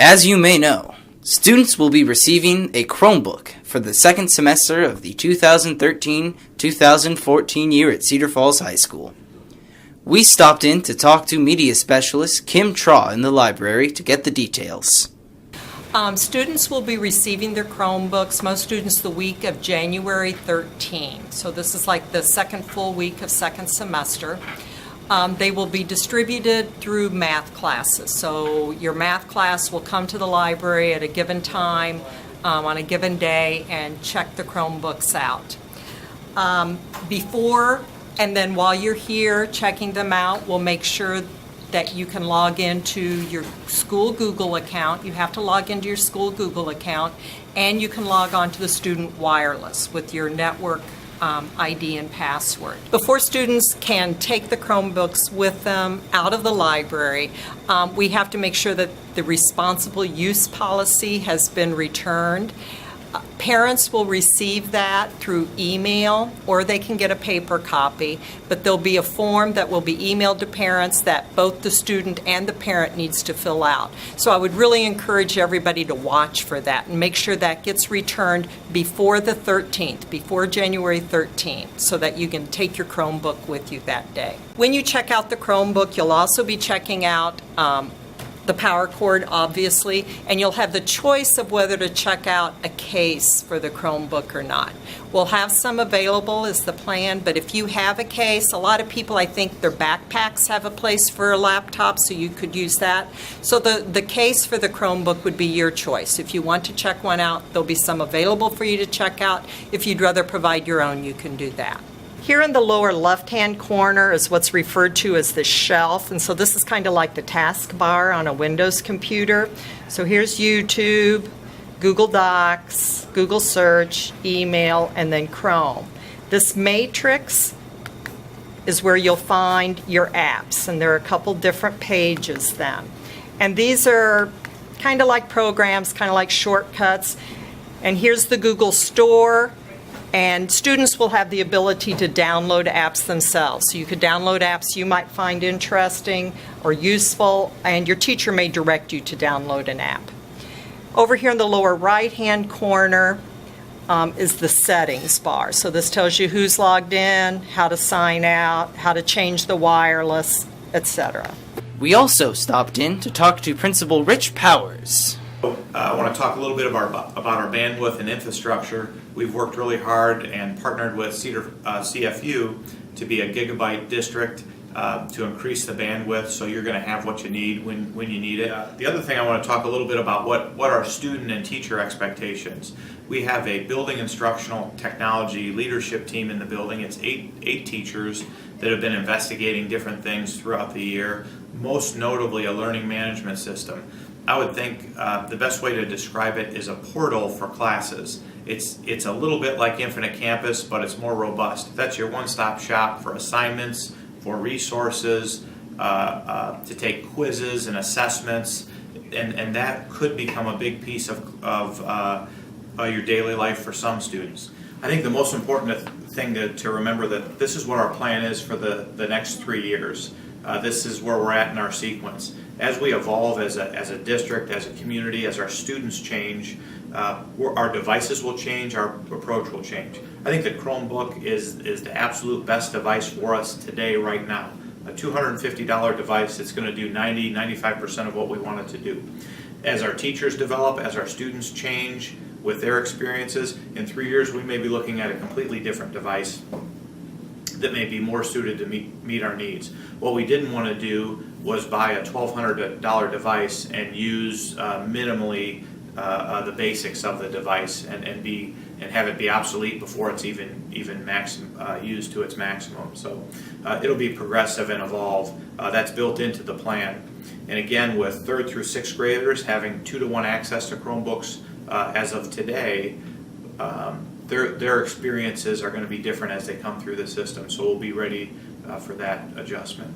As you may know, students will be receiving a Chromebook for the second semester of the 2013-2014 year at Cedar Falls High School. We stopped in to talk to media specialist Kim Traw in the library to get the details. Students will be receiving their Chromebooks, most students the week of January 13. So this is like the second full week of second semester. They will be distributed through math classes. So your math class will come to the library at a given time on a given day and check the Chromebooks out. Before and then while you're here checking them out, we'll make sure that you can log into your school Google account. You have to log into your school Google account, and you can log on to the student wireless with your network ID and password. Before students can take the Chromebooks with them out of the library, we have to make sure that the responsible use policy has been returned. Parents will receive that through email, or they can get a paper copy, but there'll be a form that will be emailed to parents that both the student and the parent needs to fill out. So I would really encourage everybody to watch for that and make sure that gets returned before the 13th, before January 13th, so that you can take your Chromebook with you that day. When you check out the Chromebook, you'll also be checking out the power cord, obviously, and you'll have the choice of whether to check out a case for the Chromebook or not. We'll have some available is the plan, but if you have a case, a lot of people, I think their backpacks have a place for a laptop, so you could use that. So the case for the Chromebook would be your choice. If you want to check one out, there'll be some available for you to check out. If you'd rather provide your own, you can do that. Here in the lower left-hand corner is what's referred to as the shelf, and so this is kind of like the taskbar on a Windows computer. So here's YouTube, Google Docs, Google Search, email, and then Chrome. This matrix is where you'll find your apps, and there are a couple different pages then. And these are kind of like programs, kind of like shortcuts. And here's the Google Store. And students will have the ability to download apps themselves. So you could download apps you might find interesting or useful, and your teacher may direct you to download an app. Over here in the lower right-hand corner is the settings bar. So this tells you who's logged in, how to sign out, how to change the wireless, etc. We also stopped in to talk to Principal Rich Powers. I want to talk a little bit about our bandwidth and infrastructure. We've worked really hard and partnered with CFU to be a gigabyte district to increase the bandwidth, so you're going to have what you need when you need it. The other thing I want to talk a little bit about what are student and teacher expectations. We have a building instructional technology leadership team in the building. It's eight teachers that have been investigating different things throughout the year, most notably a learning management system. I would think the best way to describe it is a portal for classes. It's a little bit like Infinite Campus, but it's more robust. That's your one-stop shop for assignments, for resources, to take quizzes and assessments, and that could become a big piece of your daily life for some students. I think the most important thing to remember that this is what our plan is for the next 3 years. This is where we're at in our sequence. As we evolve as a district, as a community, as our students change, our devices will change, our approach will change. I think the Chromebook is the absolute best device for us today, right now. A $250 device that's going to do 95% of what we want it to do. As our teachers develop, as our students change with their experiences, in 3 years we may be looking at a completely different device that may be more suited to meet our needs. What we didn't want to do was buy a $1,200 device and use minimally the basics of the device and have it be obsolete before it's even used to its maximum. So it'll be progressive and evolve. That's built into the plan. And again, with 3rd through 6th graders having 2-to-1 access to Chromebooks as of today, their experiences are going to be different as they come through the system, so we'll be ready for that adjustment.